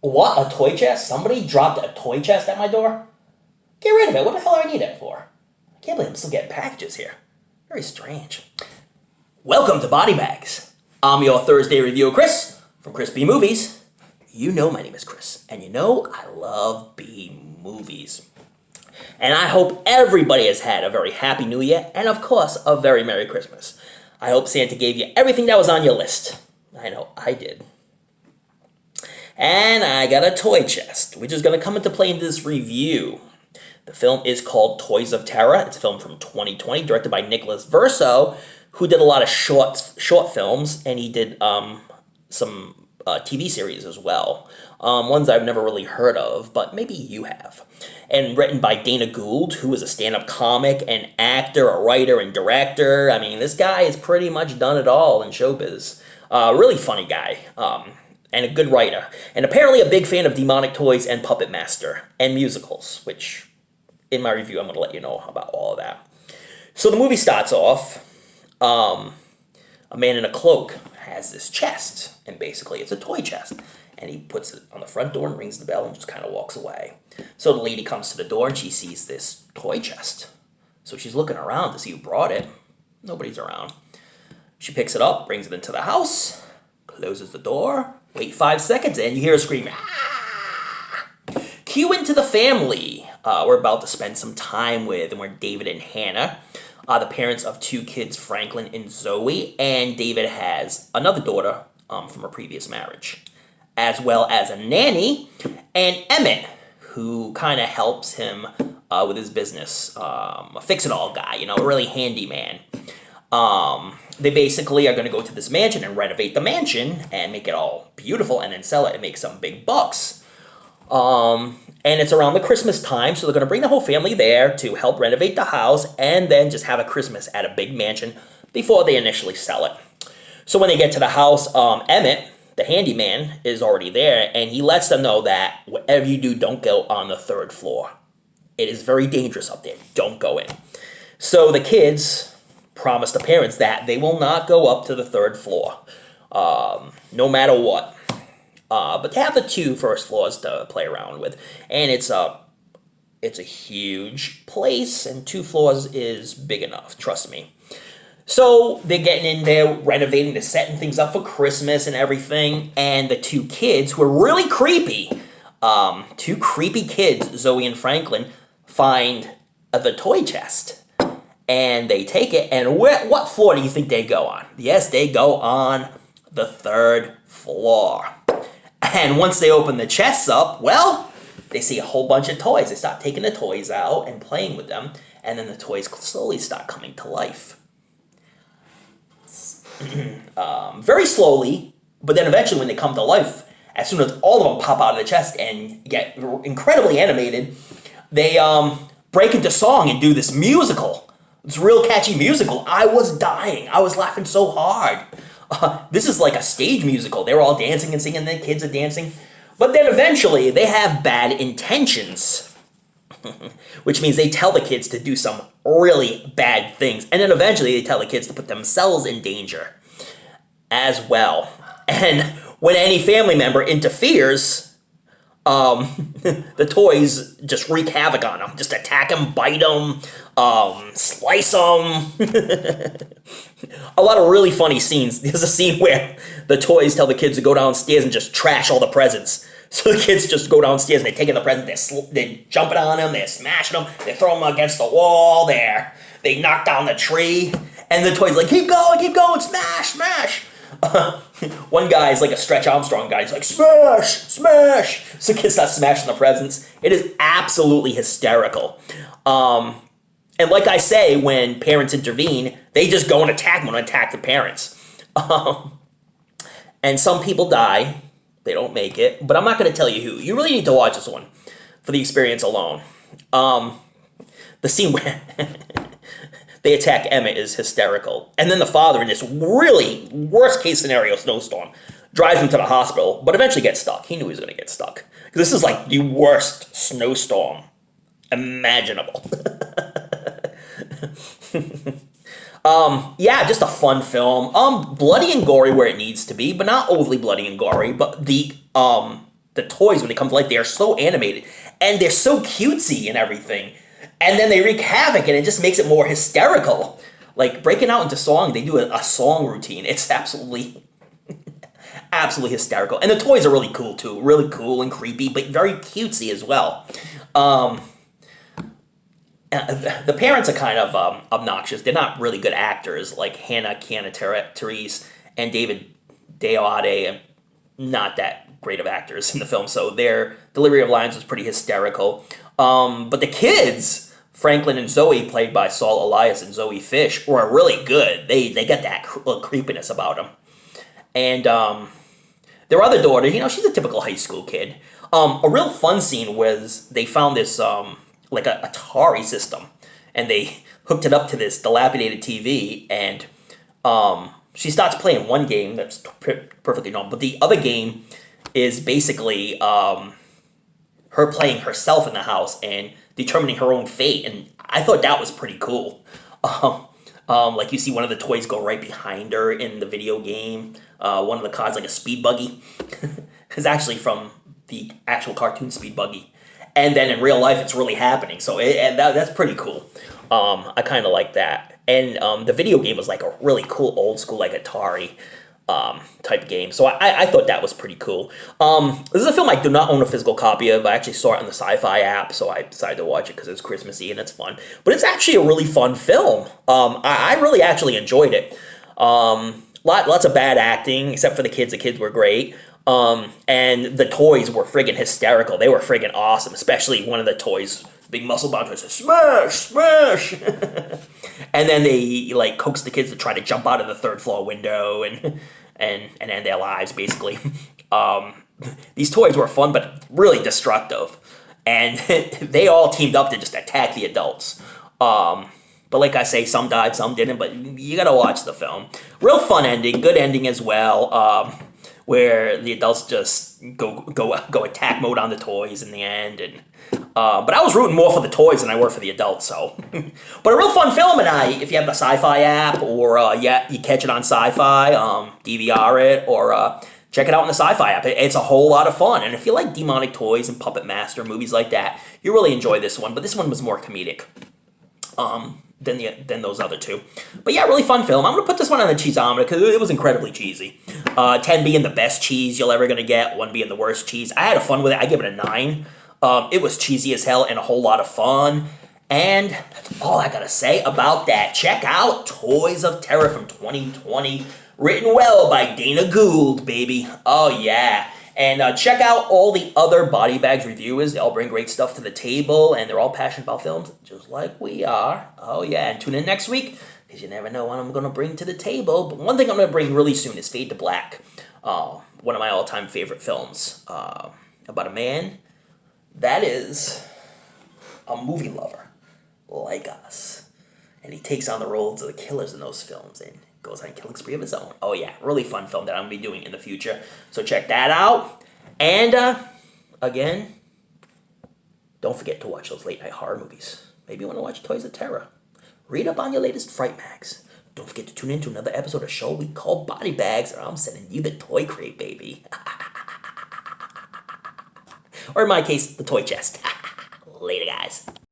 What? A toy chest? Somebody dropped a toy chest at my door? Get rid of it. What the hell do I need it for? I can't believe I'm still getting packages here. Very strange. Welcome to BodyBags. I'm your Thursday reviewer, Chris, from Chris B Movies. You know my name is Chris, and you know I love B movies. And I hope everybody has had a very happy new year, and of course, a very Merry Christmas. I hope Santa gave you everything that was on your list. I know I did. And I got a toy chest, which is going to come into play in this review. The film is called Toys of Terror. It's a film from 2020, directed by Nicholas Verso, who did a lot of short films, and he did some TV series as well. Ones I've never really heard of, but maybe you have. And written by Dana Gould, who is a stand-up comic, an actor, a writer, and director. I mean, this guy has pretty much done it all in showbiz. Really funny guy. And a good writer. And apparently a big fan of demonic toys and Puppet Master and musicals, which in my review I'm going to let you know about all of that. So the movie starts off, a man in a cloak has this chest, and basically it's a toy chest. And he puts it on the front door and rings the bell and just kind of walks away. So the lady comes to the door and she sees this toy chest. So she's looking around to see who brought it. Nobody's around. She picks it up, brings it into the house, closes the door, wait 5 seconds, and you hear a scream. Ah! Cue into the family. We're about to spend some time with, and we're David and Hannah, the parents of two kids, Franklin and Zoe, and David has another daughter from a previous marriage, as well as a nanny, and Emmett, who kind of helps him with his business, a fix-it-all guy, a really handy man. They basically are going to go to this mansion and renovate the mansion and make it all beautiful and then sell it and make some big bucks. And it's around the Christmas time, so they're going to bring the whole family there to help renovate the house and then just have a Christmas at a big mansion before they initially sell it. So when they get to the house, Emmett, the handyman, is already there, and he lets them know that whatever you do, don't go on the third floor. It is very dangerous up there. Don't go in. So the kids promise the parents that they will not go up to the third floor, no matter what. But they have the two first floors to play around with, and it's a huge place, and 2 floors is big enough, trust me. So they're getting in there, renovating, they're setting things up for Christmas and everything, and the 2 kids, who are really creepy, 2 creepy kids, Zoe and Franklin, find the toy chest. And they take it, and what floor do you think they go on? Yes, they go on the 3rd floor. And once they open the chests up, well, they see a whole bunch of toys. They start taking the toys out and playing with them, and then the toys slowly start coming to life. Very slowly, but then eventually when they come to life, as soon as all of them pop out of the chest and get incredibly animated, they break into song and do this musical. It's a real catchy musical. I was dying. I was laughing so hard. This is like a stage musical. They were all dancing and singing, and the kids are dancing. But then eventually, they have bad intentions. Which means they tell the kids to do some really bad things. And then eventually, they tell the kids to put themselves in danger as well. And when any family member interferes, the toys just wreak havoc on them. Just attack them, bite them, slice them. A lot of really funny scenes. There's a scene where the toys tell the kids to go downstairs and just trash all the presents. So the kids just go downstairs and they're taking the presents, they're jumping on them, they're smashing them, they throw them against the wall, they knock down the tree, and the toys like, keep going, smash, smash. One guy's like a Stretch Armstrong guy. He's like, smash, smash. So kids start smashing the presents. It is absolutely hysterical. And like I say, when parents intervene, they just go and attack them and attack the parents. And some people die. They don't make it. But I'm not going to tell you who. You really need to watch this one for the experience alone. The scene where they attack Emmett is hysterical. And then the father, in this really worst-case scenario snowstorm, drives him to the hospital, but eventually gets stuck. He knew he was going to get stuck. Because this is like the worst snowstorm imaginable. Yeah, just a fun film. Bloody and gory where it needs to be, but not overly bloody and gory. But the the toys, when they come to life, they are so animated and they're so cutesy and everything. And then they wreak havoc, and it just makes it more hysterical. Like breaking out into song, they do a song routine. It's absolutely hysterical. And the toys are really cool too, really cool and creepy, but very cutesy as well. The parents are kind of obnoxious. They're not really good actors, like Hannah Therese and David Deoade, not that great of actors in the film, so their delivery of lines was pretty hysterical. But the kids, Franklin and Zoe, played by Saul Elias and Zoe Fish, were really good. They got that creepiness about them. And their other daughter, she's a typical high school kid. A real fun scene was they found this like a Atari system, and they hooked it up to this dilapidated TV, and she starts playing one game that's perfectly normal, but the other game is basically her playing herself in the house and determining her own fate, and I thought that was pretty cool. Like you see one of the toys go right behind her in the video game. One of the cars, like a speed buggy, is actually from the actual cartoon Speed Buggy. And then in real life, it's really happening. So that's pretty cool. I kind of like that. And the video game was like a really cool old school, like Atari type game. So I thought that was pretty cool. This is a film I do not own a physical copy of. I actually saw it on the Sci-Fi app, so I decided to watch it because it's Christmassy and it's fun. But it's actually a really fun film. I really actually enjoyed it. Lots of bad acting, except for the kids. The kids were great. And the toys were friggin' hysterical. They were friggin' awesome, especially one of the toys, big muscle bound toys, says, smash, smash! And then they, like, coax the kids to try to jump out of the third floor window and end their lives, basically. These toys were fun, but really destructive. And they all teamed up to just attack the adults. But like I say, some died, some didn't, but you gotta watch the film. Real fun ending, good ending as well. Where the adults just go attack mode on the toys in the end, and but I was rooting more for the toys than I were for the adults. So, but a real fun film, and if you have the Sci-Fi app, or you catch it on Sci-Fi, DVR it, or check it out on the Sci-Fi app. It's a whole lot of fun, and if you like demonic toys and Puppet Master movies like that, you really enjoy this one. But this one was more comedic. Than those other two. But yeah, really fun film. I'm going to put this one on the cheeseometer because it was incredibly cheesy. 10 being the best cheese you'll ever going to get, 1 being the worst cheese. I had fun with it. I give it a 9. It was cheesy as hell and a whole lot of fun. And that's all I got to say about that. Check out Toys of Terror from 2020. Written well by Dana Gould, baby. Oh, yeah. And check out all the other BodyBags reviewers. They all bring great stuff to the table, and they're all passionate about films, just like we are. Oh, yeah, and tune in next week, because you never know what I'm going to bring to the table. But one thing I'm going to bring really soon is Fade to Black, one of my all-time favorite films, about a man that is a movie lover, like us. And he takes on the roles of the killers in those films, and goes on a killing spree of his own. Oh yeah, really fun film that I'm going to be doing in the future. So check that out. And, again, don't forget to watch those late-night horror movies. Maybe you want to watch Toys of Terror. Read up on your latest Fright Mags. Don't forget to tune in to another episode of a show we call Body Bags, or I'm sending you the toy crate, baby. Or in my case, the toy chest. Later, guys.